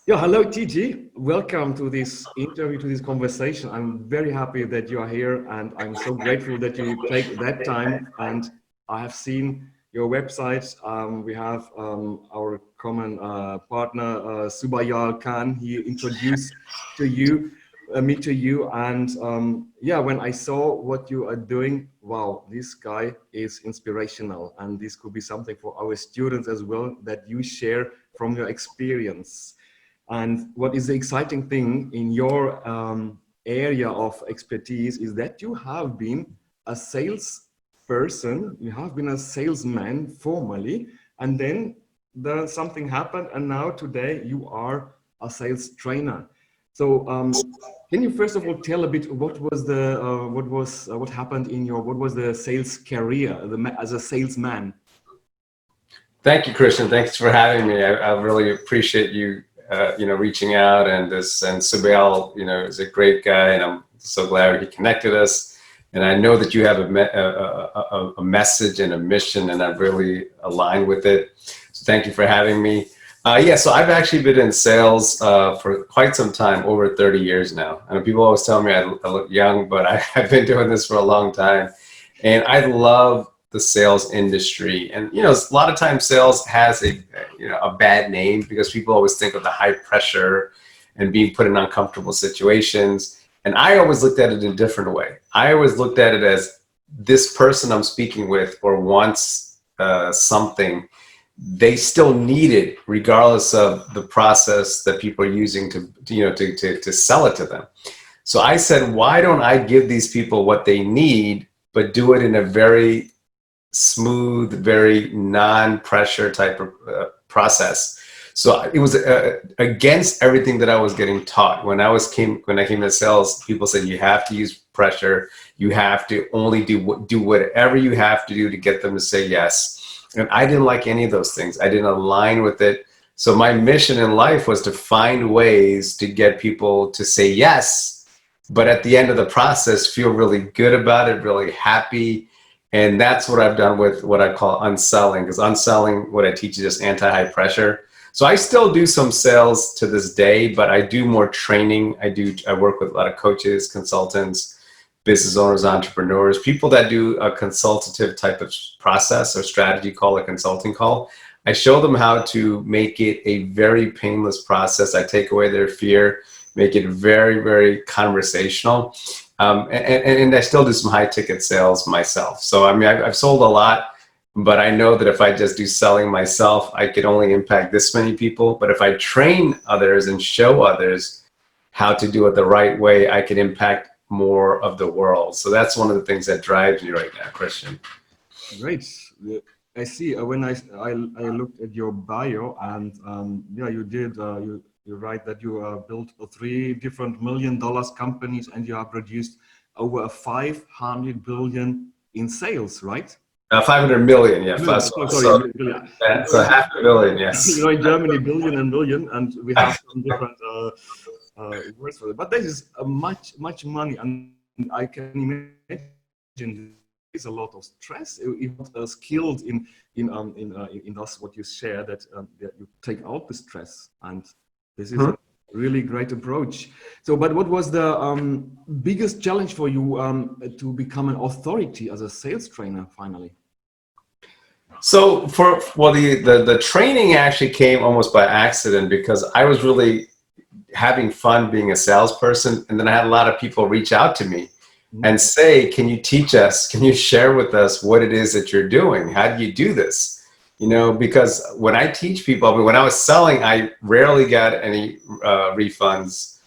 Yeah, hello, Tiji. Welcome to this interview, to this conversation. I'm very happy that you are here, and I'm so grateful that you take that time. And I have seen your website. We have our common partner, Subayal Khan. He introduced to you, me to you, and yeah, when I saw what you are doing, wow, this guy is inspirational, and this could be something for our students as well that you share from your experience. And what is the exciting thing in your area of expertise is that you have been a salesperson, you have been a salesman formerly, and then something happened, and now today you are a sales trainer. So can you first of all tell a bit what happened in your what was the sales career as a salesman? Thank you, Christian. Thanks for having me. I really appreciate you, reaching out and Subail, is a great guy, and I'm so glad he connected us. And I know that you have a message and a mission, and I'm really aligned with it. So thank you for having me. Yeah, so I've actually been in sales for quite some time, over 30 years now. And people always tell me I look young, but I've been doing this for a long time. And I love the sales industry. And, a lot of times sales has a bad name because people always think of the high pressure and being put in uncomfortable situations. And I always looked at it in a different way. I always looked at it as this person I'm speaking with or wants something, they still need it regardless of the process that people are using to sell it to them. So I said, why don't I give these people what they need, but do it in a very smooth, very non-pressure type of process. So it was against everything that I was getting taught. When I came to sales, people said you have to use pressure. You have to only do whatever you have to do to get them to say yes. And I didn't like any of those things. I didn't align with it. So my mission in life was to find ways to get people to say yes, but at the end of the process, feel really good about it, really happy. And that's what I've done with what I call unselling, because unselling, what I teach is just anti-high pressure. So I still do some sales to this day, but I do more training. I work with a lot of coaches, consultants, business owners, entrepreneurs, people that do a consultative type of process or strategy call, a consulting call. I show them how to make it a very painless process. I take away their fear, make it very, very conversational. And I still do some high ticket sales myself. So, I mean, I've sold a lot, but I know that if I just do selling myself, I could only impact this many people. But if I train others and show others how to do it the right way, I can impact more of the world. So that's one of the things that drives me right now, Christian. Great. I see. When I looked at your bio, and yeah, you write that you built three different $1 million companies, and you have produced over 500 billion in sales, right? 500 million, yeah. Million, So billion. that's a half a billion, yes. In Germany, billion and million, and we have some different words for it. But this is much money, and I can imagine is a lot of stress. If not skilled in that's what you share, that you take out the stress, and this is a really great approach. So, but what was the biggest challenge for you to become an authority as a sales trainer finally? So the training actually came almost by accident because I was really having fun being a salesperson, and then I had a lot of people reach out to me and say, can you teach us, can you share with us what it is that you're doing? How do you do this? Because when I teach people, I mean, when I was selling, I rarely got any refunds.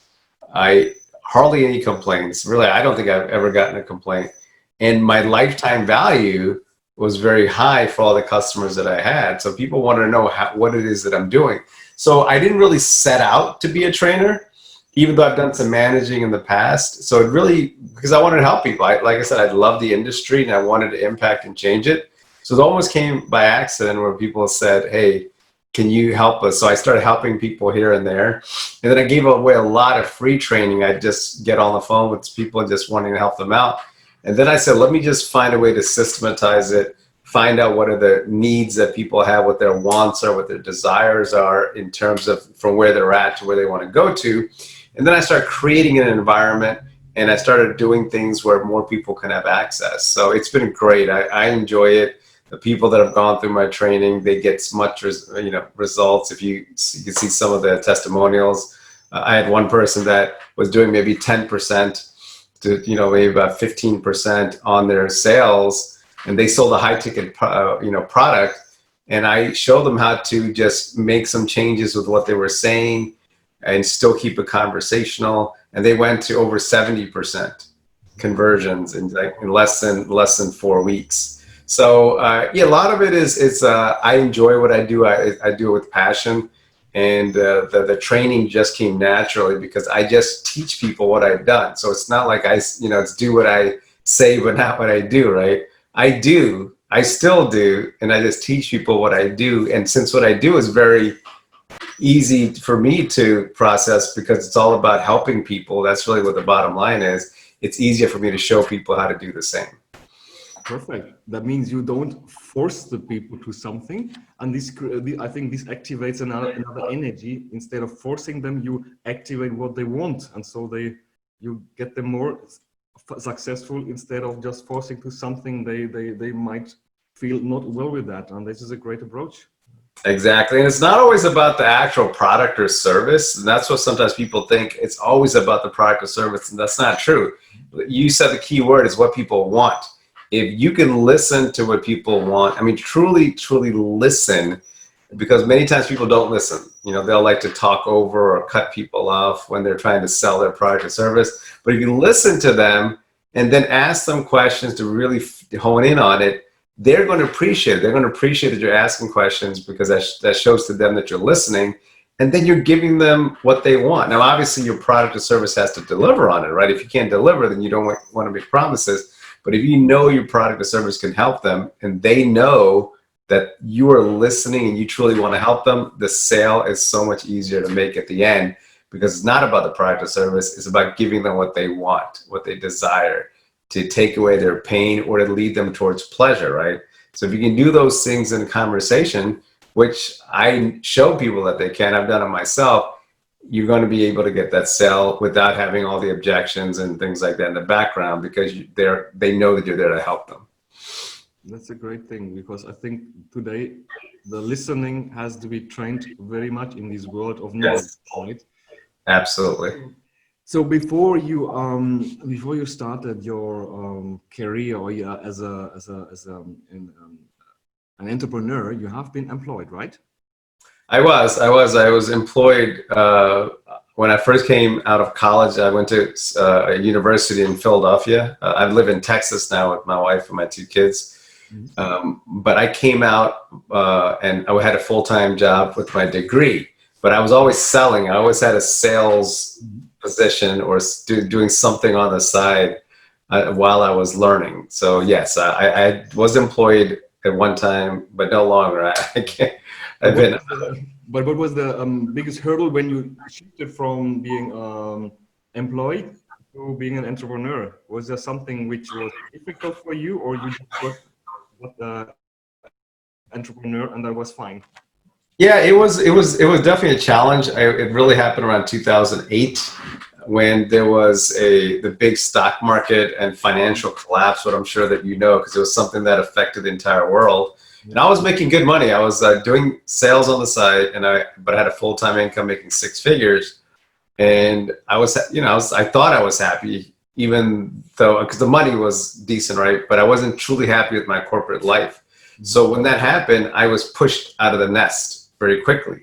Hardly any complaints. Really, I don't think I've ever gotten a complaint. And my lifetime value was very high for all the customers that I had. So people wanted to know what it is that I'm doing. So I didn't really set out to be a trainer, even though I've done some managing in the past. So it really, because I wanted to help people. Like I said, I love the industry and I wanted to impact and change it. So it almost came by accident where people said, hey, can you help us? So I started helping people here and there. And then I gave away a lot of free training. I just get on the phone with people and just wanting to help them out. And then I said, let me just find a way to systematize it find out what are the needs that people have, what their wants are, what their desires are in terms of from where they're at to where they want to go to. And then I started creating an environment, and I started doing things where more people can have access. So it's been great. I enjoy it. The people that have gone through my training, they get much, results. If you can see some of the testimonials, I had one person that was doing maybe 10% to, maybe about 15% on their sales, and they sold a high ticket, product. And I showed them how to just make some changes with what they were saying and still keep it conversational. And they went to over 70% conversions in less than 4 weeks. So a lot of it is I enjoy what I do. I do it with passion, and the training just came naturally because I just teach people what I've done. So it's not like it's do what I say but not what I do, right? I still do, and I just teach people what I do. And since what I do is very easy for me to process because it's all about helping people, that's really what the bottom line is. It's easier for me to show people how to do the same. Perfect. That means you don't force the people to something, and I think this activates another energy. Instead of forcing them, you activate what they want, and so you get them more successful instead of just forcing to something they might feel not well with that. And this is a great approach. Exactly. And it's not always about the actual product or service. And that's what sometimes people think. It's always about the product or service. And that's not true. You said the key word is what people want. If you can listen to what people want, I mean, truly, truly listen, because many times people don't listen. They'll like to talk over or cut people off when they're trying to sell their product or service. But if you listen to them and then ask them questions to really hone in on it, they're going to appreciate it. They're going to appreciate that you're asking questions because that shows to them that you're listening, and then you're giving them what they want. Now, obviously, your product or service has to deliver on it, right? If you can't deliver, then you don't want to make promises. But if you know your product or service can help them, and they know that you are listening and you truly want to help them, the sale is so much easier to make at the end, because it's not about the product or service. It's about giving them what they want, what they desire, to take away their pain or to lead them towards pleasure, right? So if you can do those things in conversation, which I show people that they can, I've done it myself, you're going to be able to get that sale without having all the objections and things like that in the background, because they know that you're there to help them. That's a great thing, because I think today the listening has to be trained very much in this world of knowledge, yes. Right? Absolutely. So before you started your career or as an entrepreneur, you have been employed, right? I was employed when I first came out of college. I went to a university in Philadelphia. I live in Texas now with my wife and my 2 kids. But I came out and I had a full-time job with my degree, but I was always selling. I always had a sales position or doing something on the side while I was learning. So yes, I was employed at one time, but no longer. I can't. But what was the biggest hurdle when you shifted from being employed to being an entrepreneur? Was there something which was difficult for you, or you just was the entrepreneur and that was fine? Yeah, it was definitely a challenge. It really happened around 2008 when there was the big stock market and financial collapse, what I'm sure that you know, because it was something that affected the entire world. And I was making good money. I was doing sales on the side, but I had a full-time income making 6 figures. And I thought I was happy, even though, because the money was decent, right? But I wasn't truly happy with my corporate life. So when that happened, I was pushed out of the nest very quickly.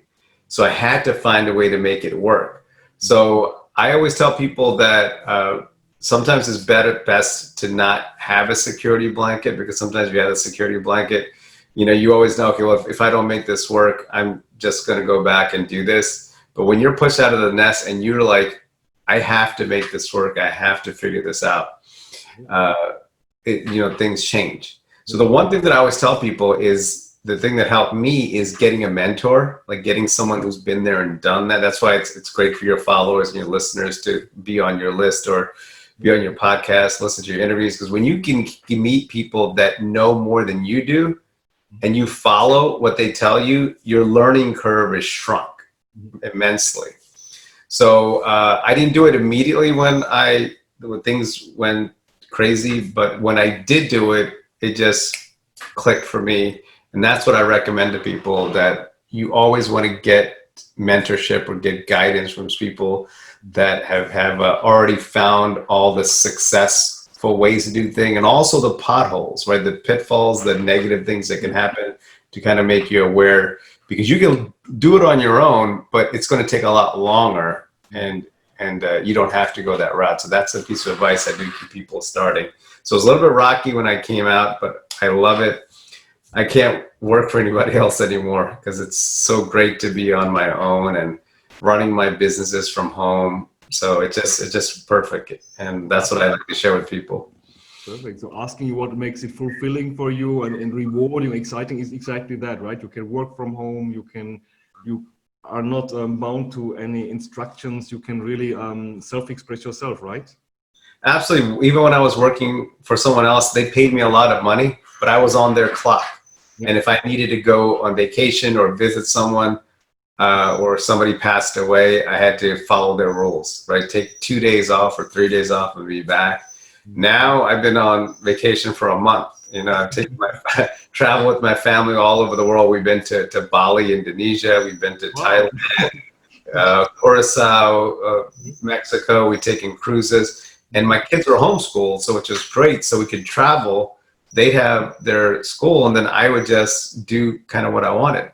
So I had to find a way to make it work. So I always tell people that sometimes it's best to not have a security blanket, because sometimes if you have a security blanket, you always know, okay, well, if I don't make this work, I'm just going to go back and do this. But when you're pushed out of the nest and you're like, I have to make this work, I have to figure this out, things change. So the one thing that I always tell people is the thing that helped me is getting a mentor, like getting someone who's been there and done that. That's why it's great for your followers and your listeners to be on your list or be on your podcast, listen to your interviews. Because when you can meet people that know more than you do and you follow what they tell you, your learning curve is shrunk immensely. So I didn't do it immediately when things went crazy, but when I did do it, it just clicked for me. And that's what I recommend to people, that you always want to get mentorship or get guidance from people that have already found all the successful ways to do things, and also the potholes, right? The pitfalls, the negative things that can happen, to kind of make you aware, because you can do it on your own, but it's going to take a lot longer, and you don't have to go that route. So that's a piece of advice I do keep people starting. So it's a little bit rocky when I came out, but I love it. I can't work for anybody else anymore, because it's so great to be on my own and running my businesses from home. So it's just perfect. And that's what I like to share with people. Perfect. So asking you what makes it fulfilling for you and rewarding, exciting, is exactly that, right? You can work from home. You are not bound to any instructions. You can really self-express yourself, right? Absolutely. Even when I was working for someone else, they paid me a lot of money, but I was on their clock. Yeah. And if I needed to go on vacation or visit someone, or somebody passed away, I had to follow their rules, right? Take 2 days off or 3 days off and be back. Now I've been on vacation for a month. I've taken travel with my family all over the world. We've been to Bali, Indonesia. We've been to Thailand, Curacao, Mexico. We've taken cruises, and my kids were homeschooled, so which was great. So we could travel. They'd have their school, and then I would just do kind of what I wanted.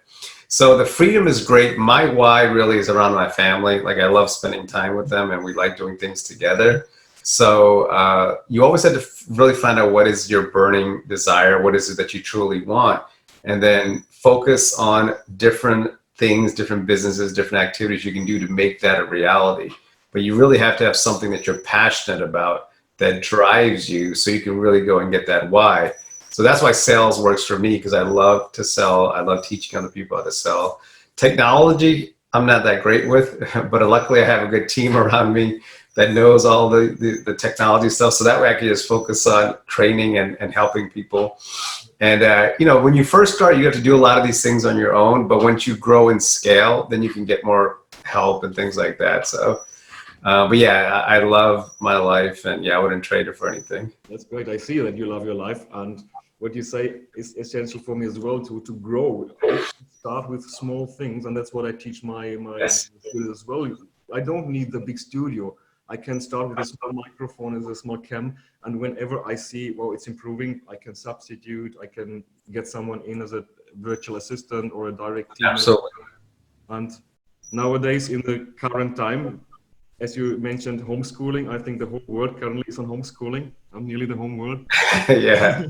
So the freedom is great. My why really is around my family. Like, I love spending time with them, and we like doing things together. So you always have to really find out what is your burning desire, what is it that you truly want, and then focus on different things, different businesses, different activities you can do to make that a reality. But you really have to have something that you're passionate about, that drives you, so you can really go and get that why. So that's why sales works for me, because I love to sell. I love teaching other people how to sell. Technology, I'm not that great with, but luckily I have a good team around me that knows all the technology stuff. So that way I can just focus on training and helping people. And, when you first start, you have to do a lot of these things on your own. But once you grow and scale, then you can get more help and things like that. So, but yeah, I love my life, and yeah, I wouldn't trade it for anything. That's great. I see that you love your life. And what you say is essential for me as well, to grow. Start with small things. And that's what I teach my Yes. students as well. I don't need the big studio. I can start with a small microphone as a small cam, and whenever I see, well, it's improving, I can substitute, I can get someone in as a virtual assistant or a direct team. Absolutely. And nowadays, in the current time, as you mentioned, homeschooling, I think the whole world currently is on homeschooling. I'm nearly the home world. Yeah.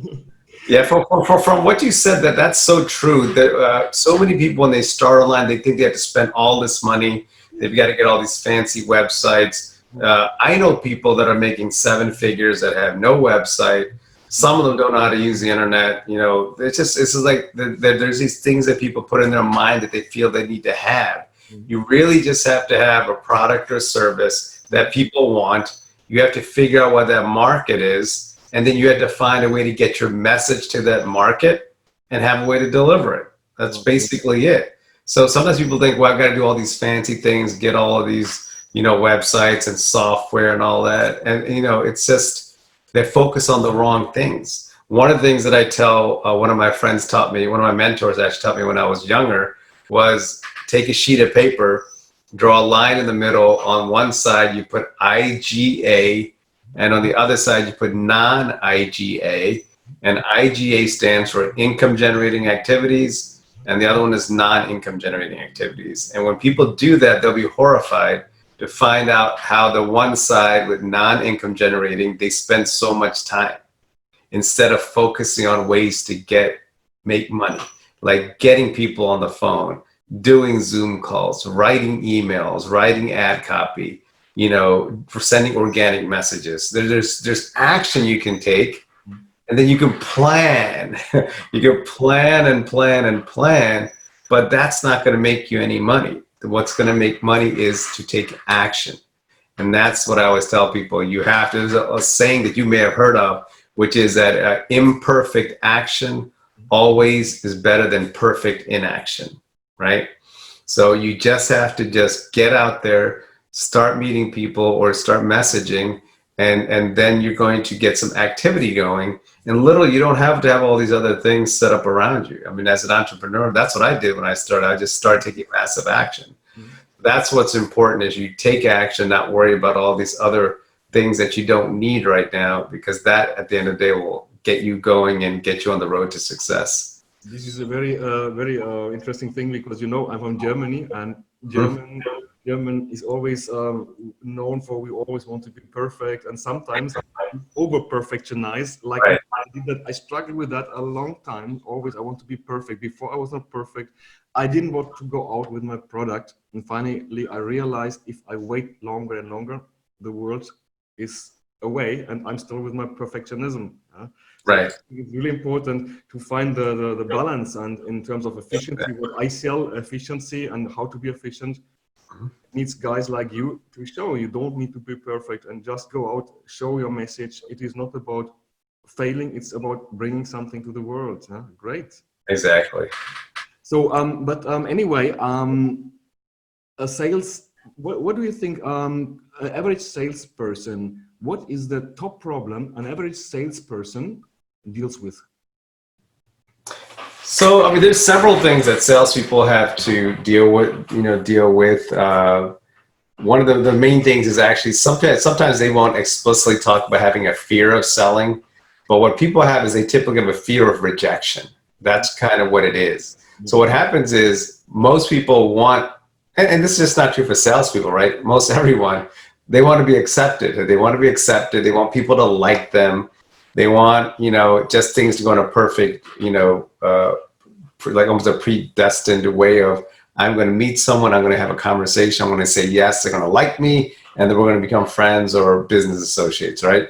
Yeah, from what you said, that's so true. That so many people, when they start online, they think they have to spend all this money. They've got to get all these fancy websites. I know people that are making 7 figures that have no website. Some of them don't know how to use the internet. It's just like there's these things that people put in their mind that they feel they need to have. You really just have to have a product or service that people want. You have to figure out what that market is, and then you have to find a way to get your message to that market and have a way to deliver it. That's basically it. So sometimes people think, well, I've got to do all these fancy things, get all of these websites and software and all that. And, it's just, they focus on the wrong things. One of the things that I tell one of my friends taught me, one of my mentors actually taught me when I was younger, was take a sheet of paper, draw a line in the middle. On one side, you put IGA, and on the other side, you put non-IGA. And IGA stands for income generating activities, and the other one is non-income generating activities. And when people do that, they'll be horrified to find out how the one side with non-income generating, they spend so much time instead of focusing on ways to make money, like getting people on the phone, doing Zoom calls, writing emails, writing ad copy, for sending organic messages. There's action you can take, and then you can plan. You can plan and plan and plan, but that's not going to make you any money. What's going to make money is to take action. And that's what I always tell people. You have to, there's a saying that you may have heard of, which is that imperfect action always is better than perfect inaction, right? So you just have to just get out there, start meeting people or start messaging, and then you're going to get some activity going. And literally, you don't have to have all these other things set up around you. I mean, as an entrepreneur, that's what I did when I started. I just started taking massive action. That's what's important, is you take action, not worry about all these other things that you don't need right now, because that at the end of the day will get you going and get you on the road to success. This is a very interesting thing, because you know I'm from Germany, and German is always known for, we always want to be perfect, and sometimes over perfectionize. Like Right. I did that. I struggled with that a long time. Always I want to be perfect. Before I was not perfect. I didn't want to go out with my product, and finally I realized if I wait longer and longer, the world is away, and I'm still with my perfectionism. So Right. it's really important to find the balance, and in terms of efficiency, what I sell, efficiency and how to be efficient, needs guys like you to show you don't need to be perfect, and just go out, show your message. It is not about failing, it's about bringing something to the world. Great. Exactly. So anyway, a sales, what do you think, an average salesperson, what is the top problem an average salesperson deals with? So, I mean, there's several things that salespeople have to deal with. One of the main things is actually sometimes they won't explicitly talk about having a fear of selling, but what people have is they typically have a fear of rejection. That's kind of what it is. So what happens is most people want, and this is just not true for salespeople, right? Most everyone, they want to be accepted. They want to be accepted. They want people to like them. They want, just things to go in a perfect, like almost a predestined way of, I'm going to meet someone, I'm going to have a conversation, I'm going to say yes, they're going to like me, and then we're going to become friends or business associates, right?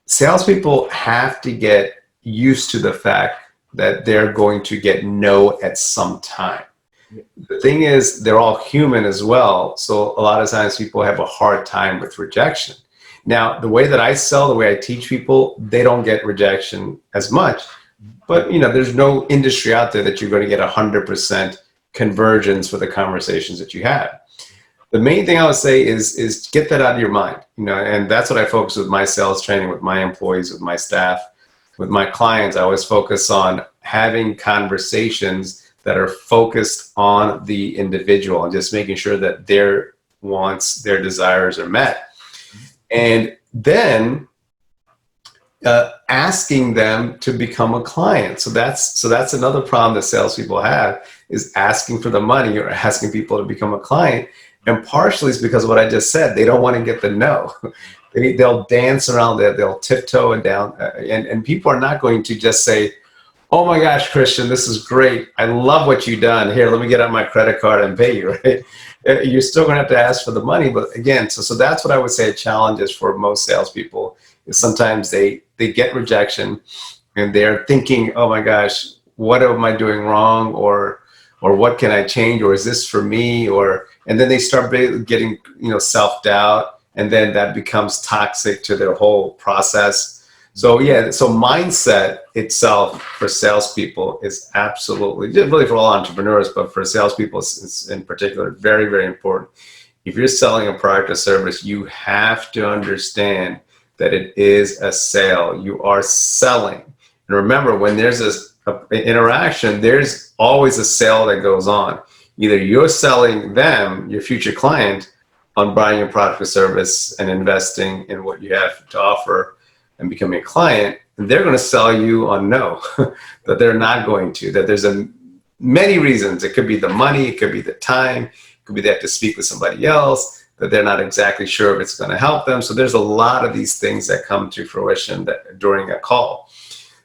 Salespeople have to get used to the fact that they're going to get no at some time. The thing is, they're all human as well, so a lot of times people have a hard time with rejection. Now, the way that I sell, the way I teach people, they don't get rejection as much, but there's no industry out there that you're going to get 100% conversions for the conversations that you have. The main thing I would say is get that out of your mind, and that's what I focus with my sales training, with my employees, with my staff, with my clients. I always focus on having conversations that are focused on the individual and just making sure that their wants, their desires are met. And then asking them to become a client. So that's another problem that salespeople have, is asking for the money or asking people to become a client. And partially it's because of what I just said. They don't want to get the no. They'll dance around there. They'll tiptoe and down. And people are not going to just say, oh my gosh, Christian, this is great. I love what you've done. Here, let me get out my credit card and pay you, right? You're still going to have to ask for the money. But again, so that's what I would say a challenge is for most salespeople, is sometimes they get rejection and they're thinking, oh my gosh, what am I doing wrong? Or what can I change? Or is this for me? And then they start getting, self-doubt, and then that becomes toxic to their whole process. So so mindset itself for salespeople is absolutely, really for all entrepreneurs, but for salespeople in particular, very, very important. If you're selling a product or service, you have to understand that it is a sale. You are selling. And remember, when there's this interaction, there's always a sale that goes on. Either you're selling them, your future client, on buying a product or service and investing in what you have to offer and becoming a client, and they're going to sell you on no, that they're not going to, that there's many reasons. It could be the money, it could be the time, it could be they have to speak with somebody else, that they're not exactly sure if it's going to help them. So there's a lot of these things that come to fruition during a call.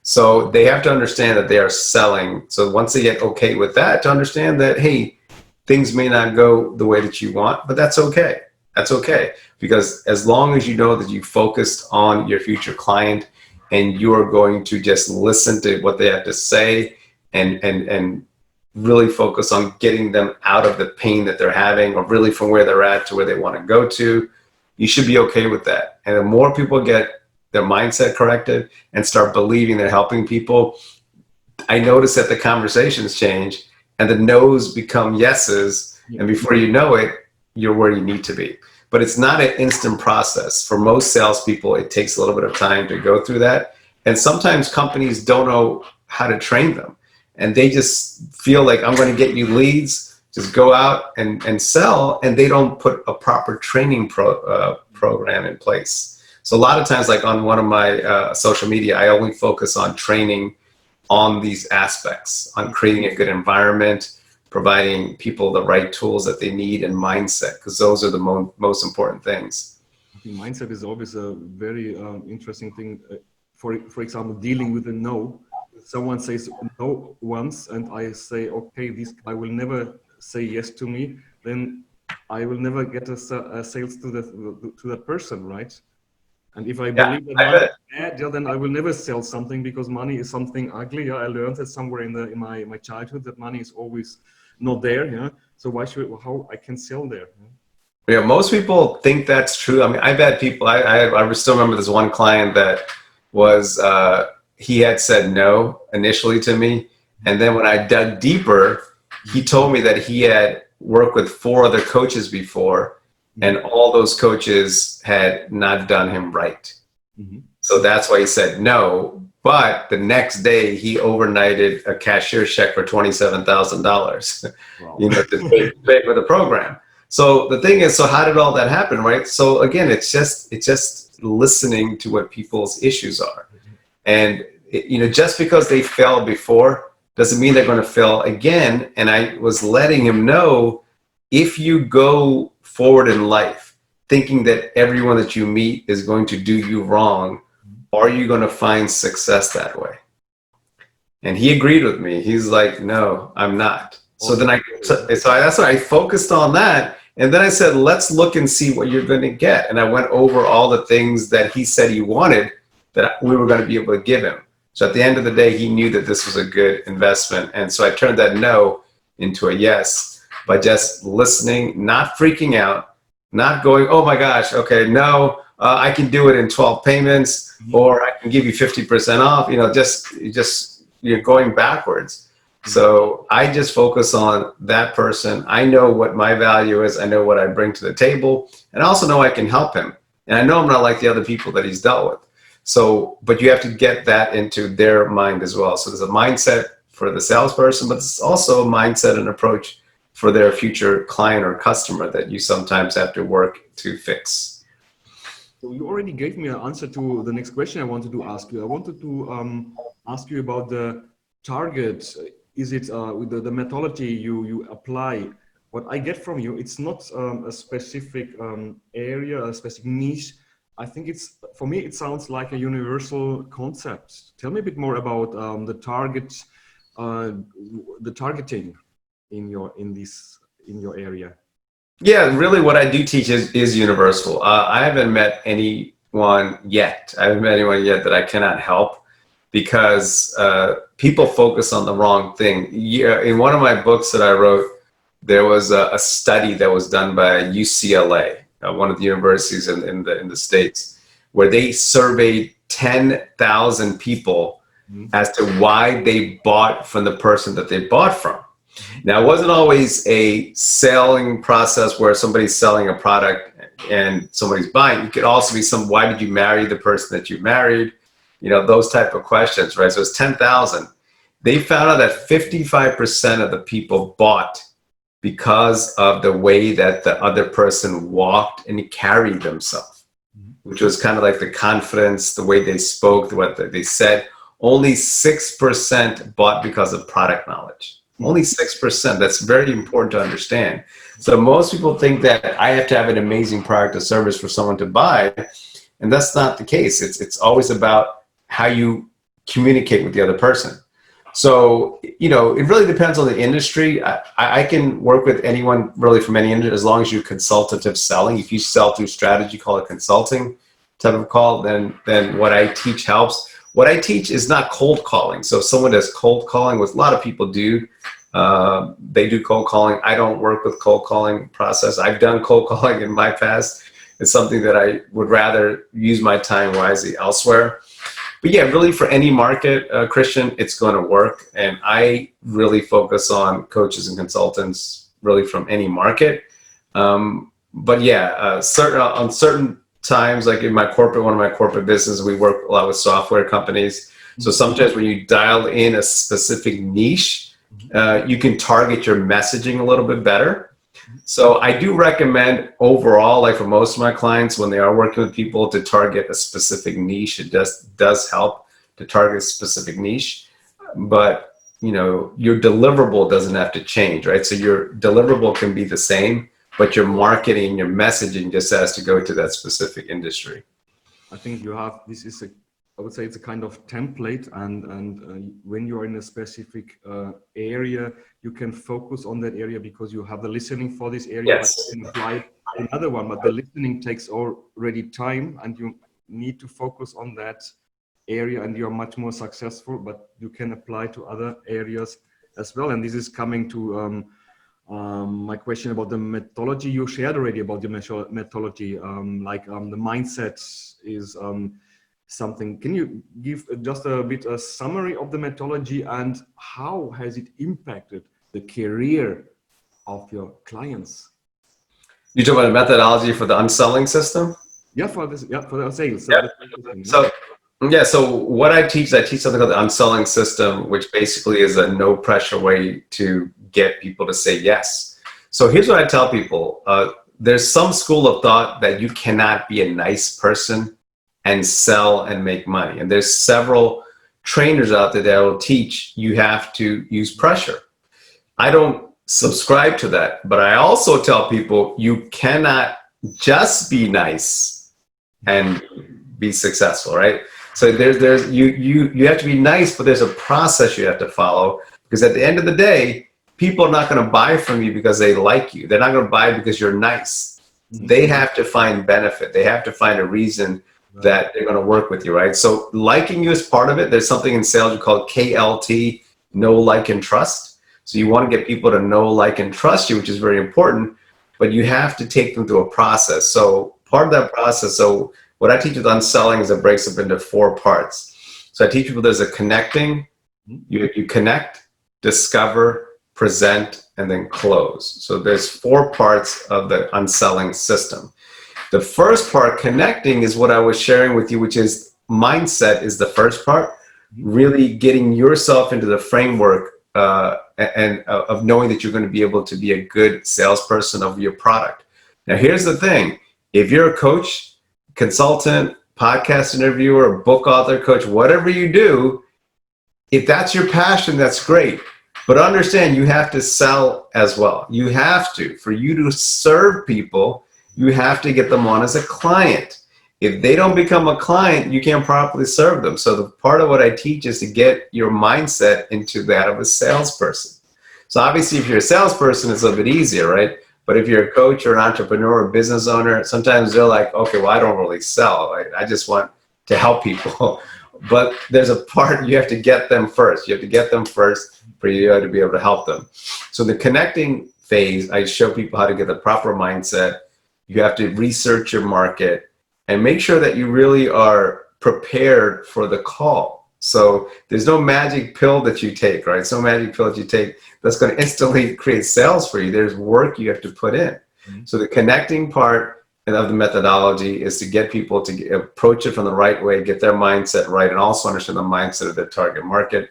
So they have to understand that they are selling. So once they get okay with that, to understand that, hey, things may not go the way that you want, but that's okay. That's okay, because as long as you know that you focused on your future client and you are going to just listen to what they have to say and really focus on getting them out of the pain that they're having, or really from where they're at to where they want to go to, you should be okay with that. And the more people get their mindset corrected and start believing they're helping people, I notice that the conversations change and the no's become yeses. And before you know it, you're where you need to be. But it's not an instant process. For most salespeople, it takes a little bit of time to go through that. And sometimes companies don't know how to train them. And they just feel like, I'm going to get you leads, just go out and sell. And they don't put a proper training program in place. So a lot of times, like on one of my social media, I only focus on training on these aspects, on creating a good environment, providing people the right tools that they need and mindset, because those are the most important things. I think mindset is always a very interesting thing. For example, dealing with a no. Someone says no once, and I say, okay, this guy will never say yes to me. Then I will never get a sales to that person, right? And if I believe that money is bad, then I will never sell something, because money is something ugly. I learned that somewhere in my childhood, that money is always not there. Yeah. So how I can sell there? Yeah, most people think that's true. I mean, I've had people. I still remember this one client that was he had said no initially to me, and then when I dug deeper, he told me that he had worked with 4 other coaches before. And all those coaches had not done him right. Mm-hmm. So that's why he said no. But the next day, he overnighted a cashier check for $27,000, wow. To pay for the program. So the thing is, so how did all that happen, right? So again, it's just listening to what people's issues are. And just because they failed before doesn't mean they're going to fail again. And I was letting him know, if you go forward in life thinking that everyone that you meet is going to do you wrong, are you going to find success that way? And he agreed with me. He's like, no, I'm not. So then that's why I focused on that. And then I said, let's look and see what you're going to get. And I went over all the things that he said he wanted that we were going to be able to give him. So at the end of the day, he knew that this was a good investment. And so I turned that no into a yes, by just listening, not freaking out, not going, oh my gosh, okay, no, I can do it in 12 payments, or I can give you 50% off, just you're going backwards. So I just focus on that person. I know what my value is. I know what I bring to the table, and I also know I can help him. And I know I'm not like the other people that he's dealt with. So, but you have to get that into their mind as well. So there's a mindset for the salesperson, but it's also a mindset and approach for their future client or customer that you sometimes have to work to fix. So you already gave me an answer to the next question I wanted to ask you. I wanted to ask you about the target. Is it with the methodology you apply? What I get from you, it's not a specific area, a specific niche. I think for me, it sounds like a universal concept. Tell me a bit more about the targeting in your area. Yeah, really what I do teach is universal. I haven't met anyone yet. I haven't met anyone yet that I cannot help, because people focus on the wrong thing. Yeah, in one of my books that I wrote, there was a study that was done by UCLA, one of the universities in the States, where they surveyed 10,000 people as to why they bought from the person that they bought from. Now, it wasn't always a selling process where somebody's selling a product and somebody's buying. It could also be why did you marry the person that you married? Those type of questions, right? So it's 10,000. They found out that 55% of the people bought because of the way that the other person walked and carried themselves, which was kind of like the confidence, the way they spoke, what they said. Only 6% bought because of product knowledge. Only 6%. That's very important to understand. So most people think that I have to have an amazing product or service for someone to buy, and that's not the case. It's always about how you communicate with the other person. So, it really depends on the industry. I can work with anyone really from any industry, as long as you're consultative selling. If you sell through strategy, call it consulting type of call, then what I teach helps. What I teach is not cold calling. So if someone does cold calling, which a lot of people do, they do cold calling. I don't work with cold calling process. I've done cold calling in my past. It's something that I would rather use my time wisely elsewhere. But yeah, really for any market, Christian, it's going to work. And I really focus on coaches and consultants really from any market. But yeah, on certain times, like in one of my corporate business, we work a lot with software companies. So sometimes when you dial in a specific niche, you can target your messaging a little bit better. So I do recommend overall, like for most of my clients, when they are working with people, to target a specific niche. It does help to target a specific niche, but your deliverable doesn't have to change, right? So your deliverable can be the same, but your marketing, your messaging just has to go to that specific industry. I think I would say it's a kind of template, and when you are in a specific area, you can focus on that area because you have the listening for this area. Yes. But you can apply it to another one, but the listening takes already time, and you need to focus on that area, and you're much more successful. But you can apply to other areas as well. And this is coming to my question about the methodology. You shared already about the methodology, the mindset is something. Can you give just a bit a summary of the methodology and how has it impacted the career of your clients? You talk about a methodology for the unselling system? Yeah, for the sales. Yeah. So what I teach something called the unselling system, which basically is a no pressure way to get people to say yes. So here's what I tell people. There's some school of thought that you cannot be a nice person and sell and make money. And there's several trainers out there that will teach you have to use pressure. I don't subscribe to that, but I also tell people you cannot just be nice and be successful, right? So you have to be nice, but there's a process you have to follow, because at the end of the day, people are not going to buy from you because they like you. They're not going to buy because you're nice. They have to find benefit. They have to find a reason that they're going to work with you, right? So liking you is part of it. There's something in sales called KLT, know, like, and trust. So you want to get people to know, like, and trust you, which is very important, but you have to take them through a process. So part of that process, so what I teach with unselling is it breaks up into 4 parts. So I teach people there's a connecting, you connect, discover, present, and then close. So there's 4 parts of the unselling system. The first part, connecting, is what I was sharing with you, which is mindset is the first part, really getting yourself into the framework of knowing that you're going to be able to be a good salesperson of your product. Now, here's the thing. If you're a coach, consultant, podcast interviewer, book author, coach, whatever you do, if that's your passion, that's great. But understand, you have to sell as well. You have to. For you to serve people, you have to get them on as a client. If they don't become a client, you can't properly serve them. So the part of what I teach is to get your mindset into that of a salesperson. So obviously, if you're a salesperson, it's a little bit easier, right? But if you're a coach or an entrepreneur or business owner, sometimes they're like, okay, well, I don't really sell. I just want to help people. But there's a part you have to get them first. You have to get them first for you to be able to help them. So the connecting phase, I show people how to get the proper mindset. You have to research your market and make sure that you really are prepared for the call. So there's no magic pill that you take, right? It's no magic pill that you take that's going to instantly create sales for you. There's work you have to put in. So the connecting part of the methodology is to get people to approach it from the right way, get their mindset right, and also understand the mindset of their target market.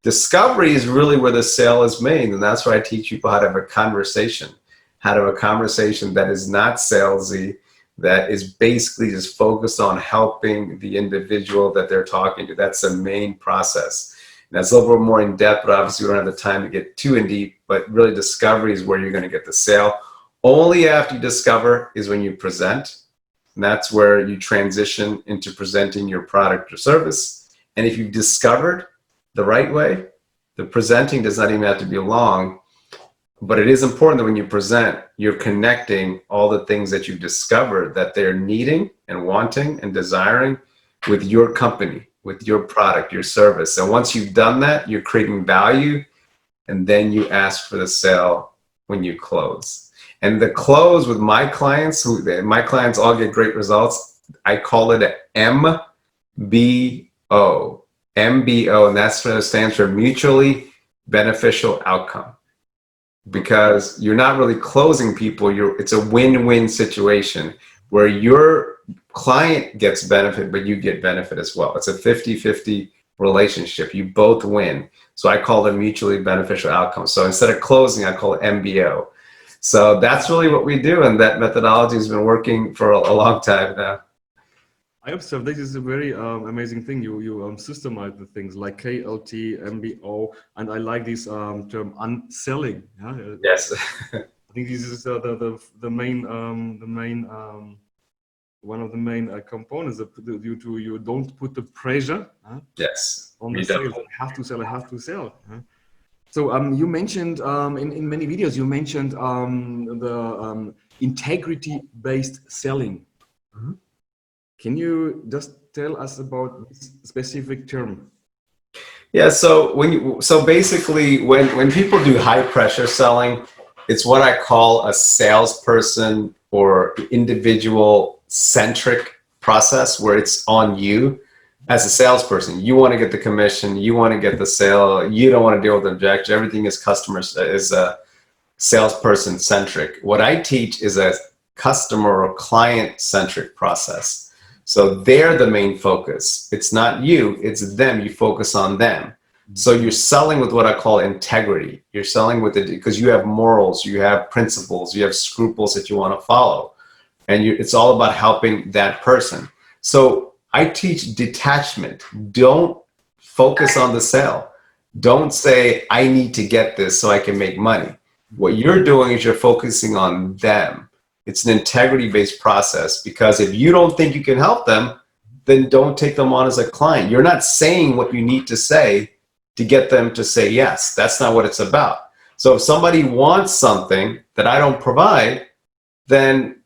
Discovery is really where the sale is made, and that's where I teach people how to have a conversation. How to have a conversation that is not salesy, that is basically just focused on helping the individual that they're talking to. That's the main process. And that's a little bit more in depth, but obviously we don't have the time to get too in deep, but really discovery is where you're going to get the sale. Only after you discover is when you present. And that's where you transition into presenting your product or service. And if you've discovered the right way, the presenting does not even have to be long. But it is important that when you present, you're connecting all the things that you've discovered that they're needing and wanting and desiring with your company, with your product, your service. And once you've done that, you're creating value, and then you ask for the sale when you close. And the close with my clients, my clients all get great results. I call it a MBO, MBO, and that's what it stands for mutually beneficial outcome. Because you're not really closing people, it's a win-win situation where your client gets benefit, but you get benefit as well. It's a 50-50 relationship. You both win. So I call it mutually beneficial outcome. So instead of closing, I call it MBO. So that's really what we do, and that methodology has been working for a long time now. I observe this is a very amazing thing. You systemize the things like KLT, MBO, and I like this term unselling. Yeah? Yes. I think this is the main one of the main components that you don't put the pressure Yes. on the sales. I have to sell. I have to sell. So you mentioned in many videos you mentioned the integrity-based selling. Mm-hmm. Can you just tell us about this specific term? Yeah, so basically when people do high pressure selling, it's what I call a salesperson or individual centric process where it's on you as a salesperson. You want to get the commission, you want to get the sale, you don't want to deal with objection. Everything is salesperson centric. What I teach is a customer or client centric process. So they're the main focus. It's not you, it's them. You focus on them. So you're selling with what I call integrity. You're selling with it because you have morals, you have principles, you have scruples that you want to follow. And it's all about helping that person. So I teach detachment. Don't focus on the sale. Don't say, I need to get this so I can make money. What you're doing is you're focusing on them. It's an integrity-based process, because if you don't think you can help them, then don't take them on as a client. You're not saying what you need to say to get them to say yes. That's not what it's about. So if somebody wants something that I don't provide, then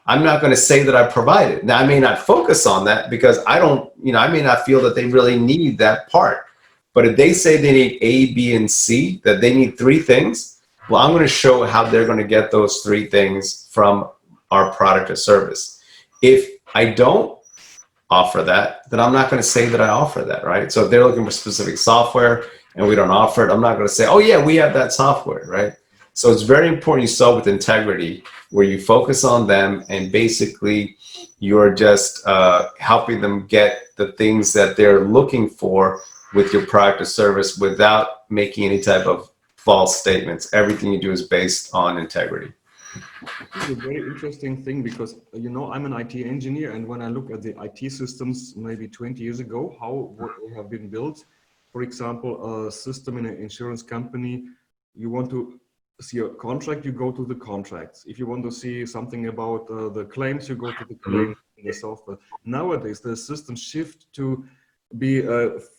I'm not going to say that I provide it. Now, I may not focus on that because I may not feel that they really need that part. But if they say they need A, B, and C, that they need 3 things, well, I'm going to show how they're going to get those 3 things from our product or service. If I don't offer that, then I'm not going to say that I offer that, right? So if they're looking for specific software and we don't offer it, I'm not going to say, oh yeah, we have that software, right? So it's very important you sell with integrity, where you focus on them and basically you're just helping them get the things that they're looking for with your product or service without making any type of false statements. Everything you do is based on integrity. It's a very interesting thing because, I'm an IT engineer, and when I look at the IT systems maybe 20 years ago, what they have been built, for example, a system in an insurance company, you want to see a contract, you go to the contracts. If you want to see something about the claims, you go to the claims in the software. Nowadays, the systems shift to be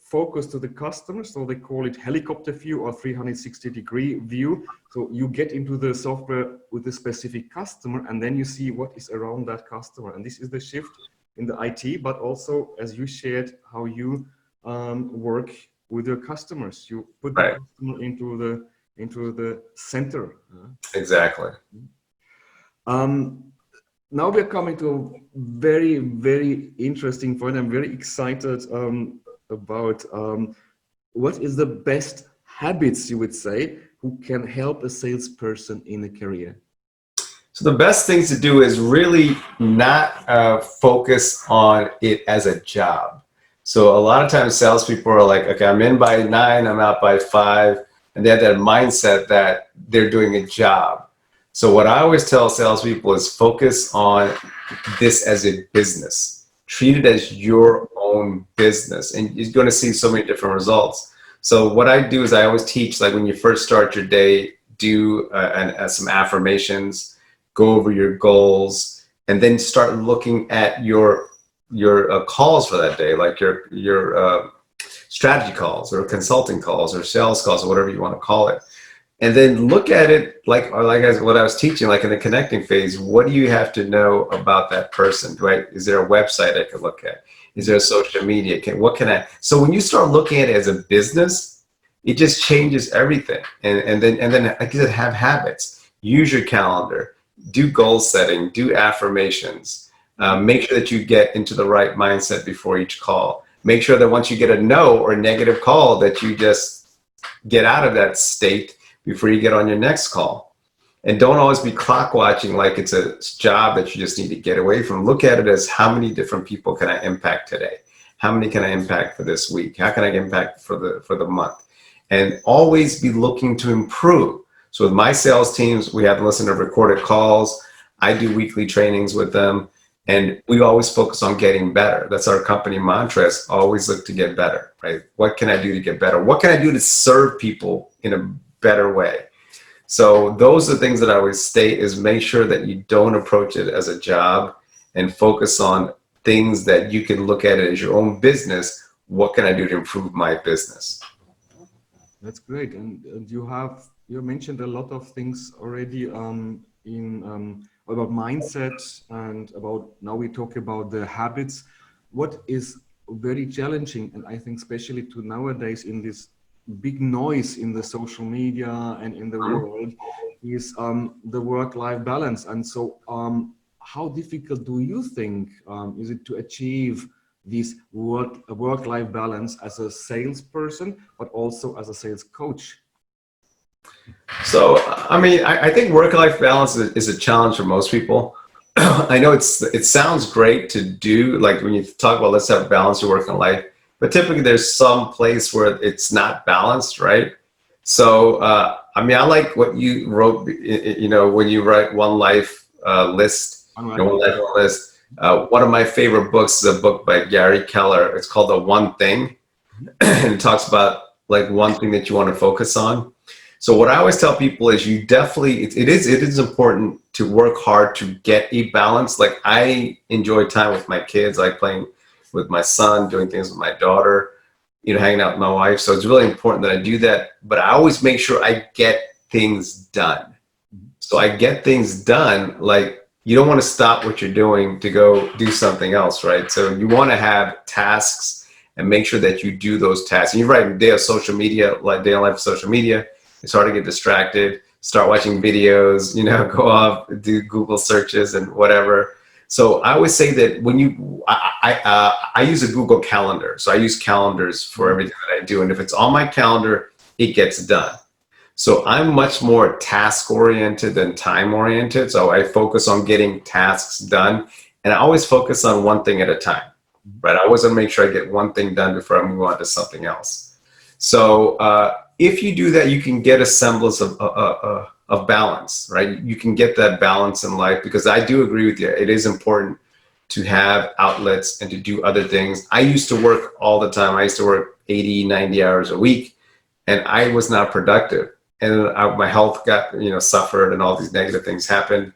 focused to the customer, so they call it helicopter view or 360-degree view. So you get into the software with a specific customer, and then you see what is around that customer. And this is the shift in the IT, but also, as you shared, how you work with your customers. You put the customer into the center. Exactly. Now we're coming to a very, very interesting point. I'm very excited about what is the best habits, you would say, who can help a salesperson in a career? So the best things to do is really not focus on it as a job. So a lot of times salespeople are like, okay, I'm in by 9, I'm out by 5. And they have that mindset that they're doing a job. So what I always tell salespeople is focus on this as a business. Treat it as your own business, and you're going to see so many different results. So what I do is I always teach, like when you first start your day, do some affirmations, go over your goals, and then start looking at your calls for that day, like your strategy calls or consulting calls or sales calls or whatever you want to call it. And then look at it like what I was teaching, like in the connecting phase. What do you have to know about that person, right? Is there a website I could look at? Is there a social media? So when you start looking at it as a business, it just changes everything. And then like you said, have habits. Use your calendar. do goal setting, do affirmations, make sure that you get into the right mindset before each call. Make sure that once you get a no or negative call, that you just get out of that state before you get on your next call. And don't always be clock watching like it's a job that you just need to get away from. Look at it as, how many different people can I impact today? How many can I impact for this week? How can I impact for the month? And always be looking to improve. So with my sales teams, we have to listen to recorded calls. I do weekly trainings with them, and we always focus on getting better. That's our company mantra, is always look to get better, right? What can I do to get better? What can I do to serve people in a better way? So those are things that I always state, is make sure that you don't approach it as a job, and focus on things that you can look at it as your own business. What can I do to improve my business? That's great. And you mentioned a lot of things already about mindset, and about, now we talk about the habits. What is very challenging, and I think especially to nowadays, in this big noise in the social media and in the world, is the work-life balance. And so how difficult do you think is it to achieve this work-life balance as a salesperson, but also as a sales coach? So, I mean, I think work-life balance is a challenge for most people. I know it sounds great to do, like when you talk about let's have balance your work and life, but typically there's some place where it's not balanced, right? So, I mean, I like what you wrote, you know, when you write One Life list, One Life list. One of my favorite books is a book by Gary Keller. It's called The One Thing, and it talks about like one thing that you want to focus on. So what I always tell people is, you definitely, it is important to work hard to get a balance. Like, I enjoy time with my kids, like playing with my son, doing things with my daughter, you know, hanging out with my wife. So it's really important that I do that, but I always make sure I get things done. So I get things done, like, you don't want to stop what you're doing to go do something else, right? So you want to have tasks and make sure that you do those tasks. And you're right, day of social media, like day in life of social media, it's hard to get distracted, start watching videos, you know, go off, do Google searches and whatever. So I always say that when I use a Google Calendar. So I use calendars for everything that I do. And if it's on my calendar, it gets done. So I'm much more task oriented than time oriented. So I focus on getting tasks done, and I always focus on one thing at a time, right? I always want to make sure I get one thing done before I move on to something else. So if you do that, you can get a semblance of balance, right? You can get that balance in life, because I do agree with you. It is important to have outlets and to do other things. I used to work all the time. I used to work 80, 90 hours a week, and I was not productive. And my health got, you know, suffered, and all these negative things happened.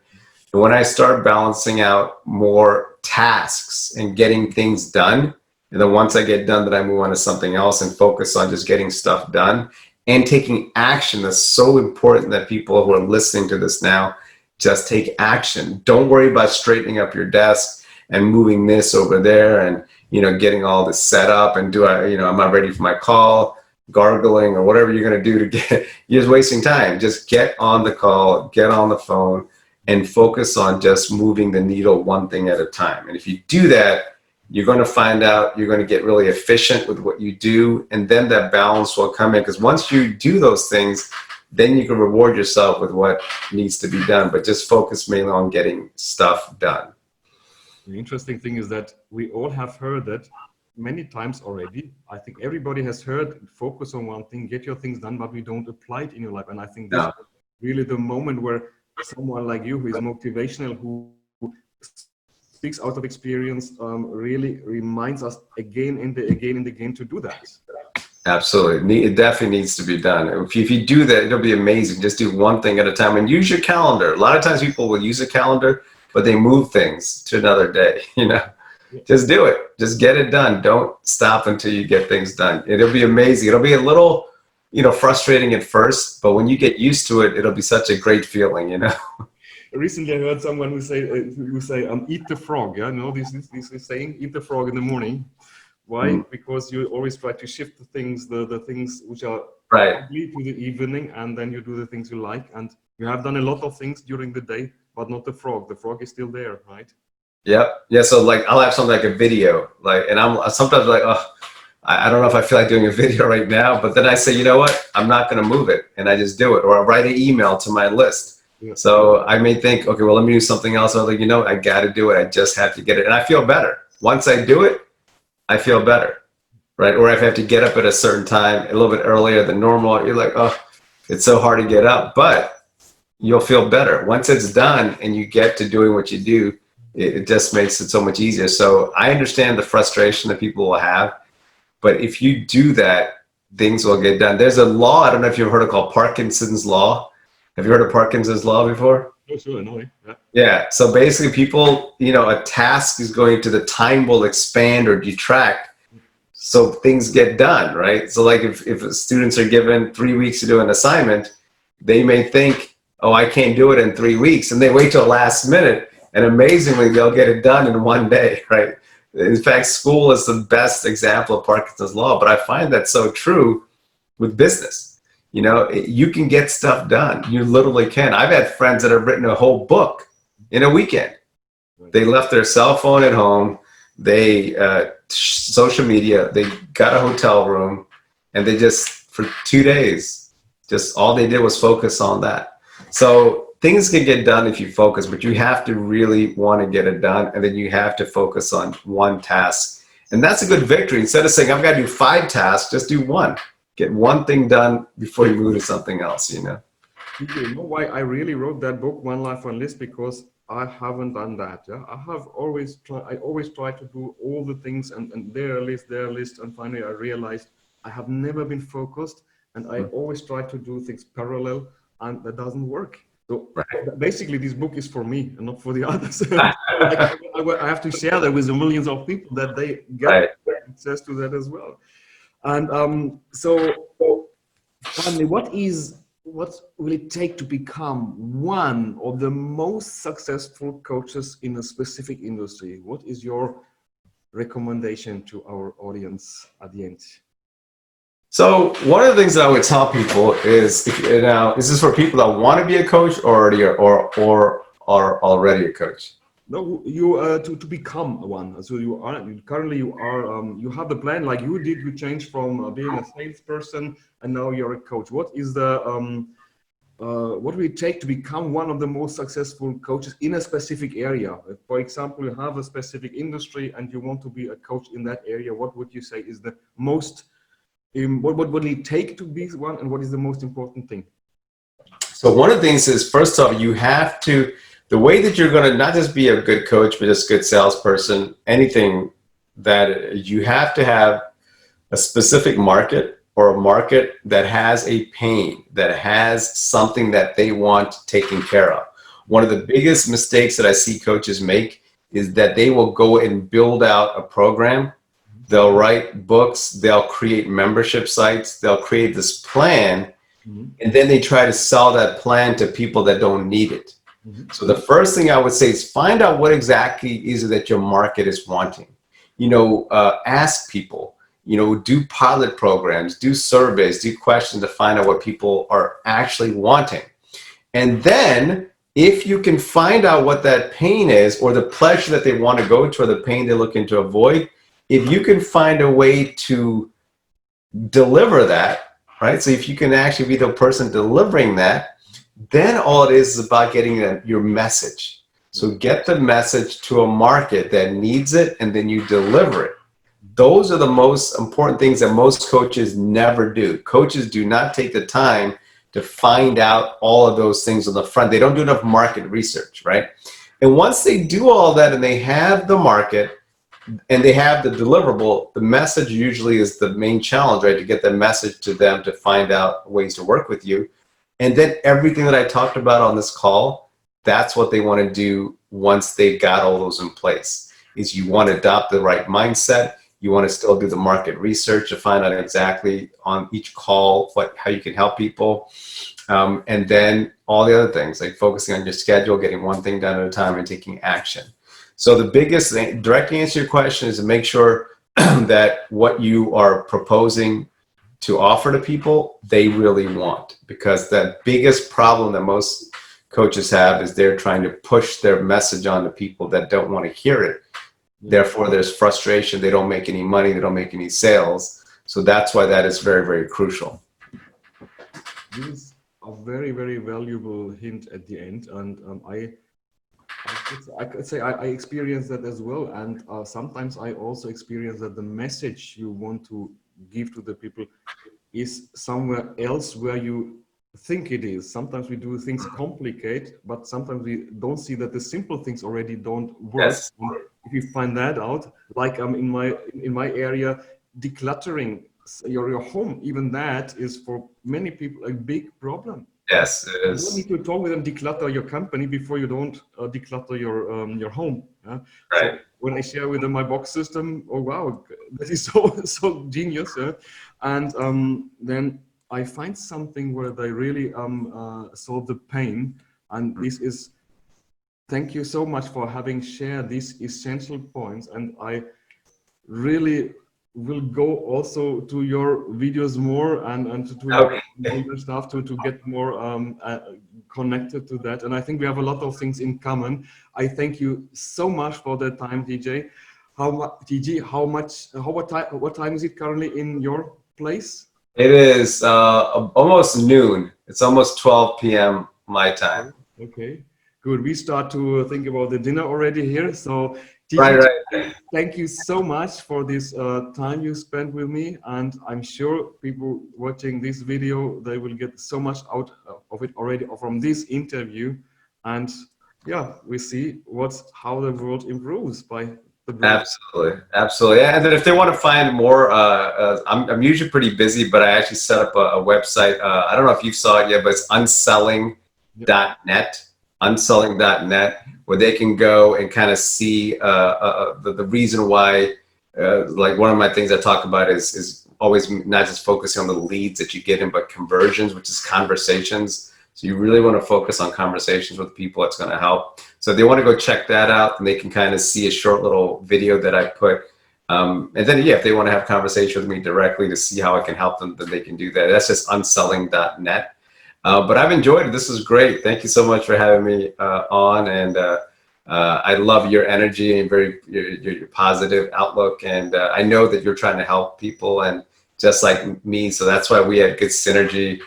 And when I started balancing out more tasks and getting things done, and then once I get done, then I move on to something else and focus on just getting stuff done and taking action. That's so important that people who are listening to this now just take action. Don't worry about straightening up your desk and moving this over there and, you know, getting all this set up and am I ready for my call? Gargling or whatever you're going to do to get, you're just wasting time. Just get on the call, get on the phone, and focus on just moving the needle one thing at a time. And if you do that, you're going to find out you're going to get really efficient with what you do, and then that balance will come in. Because once you do those things, then you can reward yourself with what needs to be done, but just focus mainly on getting stuff done. The interesting thing is that we all have heard that many times already. I think everybody has heard, focus on one thing, get your things done, but we don't apply it in your life. And I think this is really the moment where someone like you, who is motivational, who speaks out of experience, really reminds us again and again to do that. Absolutely. It definitely needs to be done. If you do that, it'll be amazing. Just do one thing at a time, and use your calendar. A lot of times people will use a calendar, but they move things to another day, you know. Just do it. Just get it done. Don't stop until you get things done. It'll be amazing. It'll be a little, you know, frustrating at first, but when you get used to it, it'll be such a great feeling, you know. Recently, I heard someone who say, eat the frog. Yeah, no, this is saying, eat the frog in the morning. Why? Because you always try to shift the things which are ugly to the evening, and then you do the things you like. And you have done a lot of things during the day, but not the frog. The frog is still there, right? Yep. Yeah. So like I'll have something like a video, like, and I'm sometimes like, oh, I don't know if I feel like doing a video right now, but then I say, you know what, I'm not going to move it, and I just do it, or I write an email to my list. Yeah. So I may think, okay, well, let me do something else. I'm like, you know, I got to do it. I just have to get it, and I feel better once I do it. I feel better, right? Or if I have to get up at a certain time, a little bit earlier than normal, you're like, oh, it's so hard to get up, but you'll feel better once it's done, and you get to doing what you do. It just makes it so much easier. So I understand the frustration that people will have. But if you do that, things will get done. There's a law, I don't know if you've heard of, called Parkinson's law. Have you heard of Parkinson's law before? Oh, sure, no, yeah. Yeah. So basically people, you know, a task is going to, the time will expand or detract so things get done, right? So like if students are given 3 weeks to do an assignment, they may think, oh, I can't do it in 3 weeks. And they wait till last minute, and amazingly, they'll get it done in 1 day, right? In fact, school is the best example of Parkinson's law, but I find that so true with business. You know, you can get stuff done. You literally can. I've had friends that have written a whole book in a weekend. They left their cell phone at home, they social media, they got a hotel room, and they just, for 2 days, just all they did was focus on that. So things can get done if you focus, but you have to really want to get it done, and then you have to focus on one task. And that's a good victory. Instead of saying, I've got to do 5 tasks, just do one. Get one thing done before you move to something else, you know? You know why I really wrote that book, One Life, One List? Because I haven't done that. Yeah, I always try to do all the things and their list, and finally I realized I have never been focused, and I always try to do things parallel, and that doesn't work. So basically, this book is for me and not for the others. I have to share that with the millions of people that they get access to that as well. And so finally, what will it take to become one of the most successful coaches in a specific industry? What is your recommendation to our audience at the end? So one of the things that I would tell people is, is this for people that want to be a coach or are already a coach? No, you to become one. So you have the plan like you did. You changed from being a salesperson, and now you're a coach. What is the what will it take to become one of the most successful coaches in a specific area? For example, you have a specific industry and you want to be a coach in that area. What would you say is the most what will it take to be one, and what is the most important thing? So one of the things is, first off, you have to, the way that you're going to not just be a good coach, but just a good salesperson, anything, that you have to have a specific market, or a market that has a pain, that has something that they want taken care of. One of the biggest mistakes that I see coaches make is that they will go and build out a program. They'll write books, they'll create membership sites, they'll create this plan, and then they try to sell that plan to people that don't need it. So the first thing I would say is find out what exactly is it that your market is wanting. You know, ask people, you know, do pilot programs, do surveys, do questions to find out what people are actually wanting. And then if you can find out what that pain is, or the pleasure that they want to go to, or the pain they're looking to avoid, if you can find a way to deliver that, right? So if you can actually be the person delivering that, then all it is about getting your message. So get the message to a market that needs it, and then you deliver it. Those are the most important things that most coaches never do. Coaches do not take the time to find out all of those things on the front. They don't do enough market research, right? And once they do all that and they have the market, and they have the deliverable, the message usually is the main challenge, right? To get the message to them, to find out ways to work with you. And then everything that I talked about on this call, that's what they want to do once they've got all those in place, is you want to adopt the right mindset. You want to still do the market research to find out exactly on each call how you can help people. And then all the other things, like focusing on your schedule, getting one thing done at a time, and taking action. So the biggest thing, directly answer your question, is to make sure that what you are proposing to offer to people, they really want. Because the biggest problem that most coaches have is they're trying to push their message on to people that don't want to hear it. Therefore, there's frustration. They don't make any money. They don't make any sales. So that's why that is very, very crucial. This is a very, very valuable hint at the end. And I could say I experience that as well. And sometimes I also experience that the message you want to give to the people is somewhere else where you think it is. Sometimes we do things complicate, but sometimes we don't see that the simple things already don't work. Yes. If you find that out, like in my area, decluttering your home, even that is for many people a big problem. Yes, it is. You don't need to talk with them, declutter your company before you don't declutter your home. Yeah? Right. So when I share with them my box system, oh wow, that is so genius. Yeah? And then I find something where they really solve the pain. And this is, thank you so much for having shared these essential points. And I really will go also to your videos more and to your stuff to get more connected to that. And I think we have a lot of things in common. I thank you so much for the time, TJ. TJ, what time is it currently in your place? It is almost noon. It's almost 12 p.m. my time. Okay, good. We start to think about the dinner already here. So, TJ, Right. thank you so much for this time you spent with me. And I'm sure people watching this video, they will get so much out of it already from this interview. And yeah, we see how the world improves by the brand. Absolutely. And then if they want to find more, I'm usually pretty busy, but I actually set up a website. I don't know if you saw it yet, but it's unselling.net, where they can go and kind of see the reason why. Like one of my things I talk about is always not just focusing on the leads that you get in, but conversions, which is conversations. So you really want to focus on conversations with people. It's going to help. So if they want to go check that out, and they can kind of see a short little video that I put. And then, yeah, if they want to have conversation with me directly to see how I can help them, then they can do that. That's just unselling.net. But I've enjoyed it. This is great. Thank you so much for having me on. And I love your energy and your positive outlook. And I know that you're trying to help people, and just like me. So that's why we had good synergy.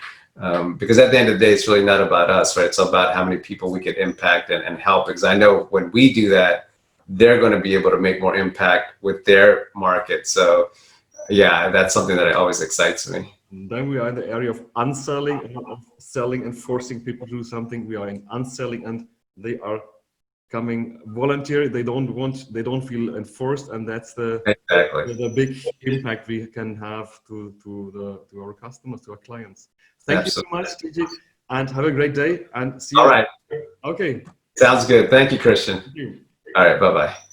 Because at the end of the day, it's really not about us, right? It's about how many people we can impact and help. Because I know when we do that, they're going to be able to make more impact with their market. So yeah, that's something that always excites me. Then we are in the area of unselling and of selling and forcing people to do something. We are in unselling, and they are coming volunteer. They don't feel enforced, and that's the big impact we can have to our customers, to our clients. Thank you so much, Tiji, and have a great day, and see you. All right. Okay. Sounds good. Thank you, Christian. Thank you. All right. Bye-bye.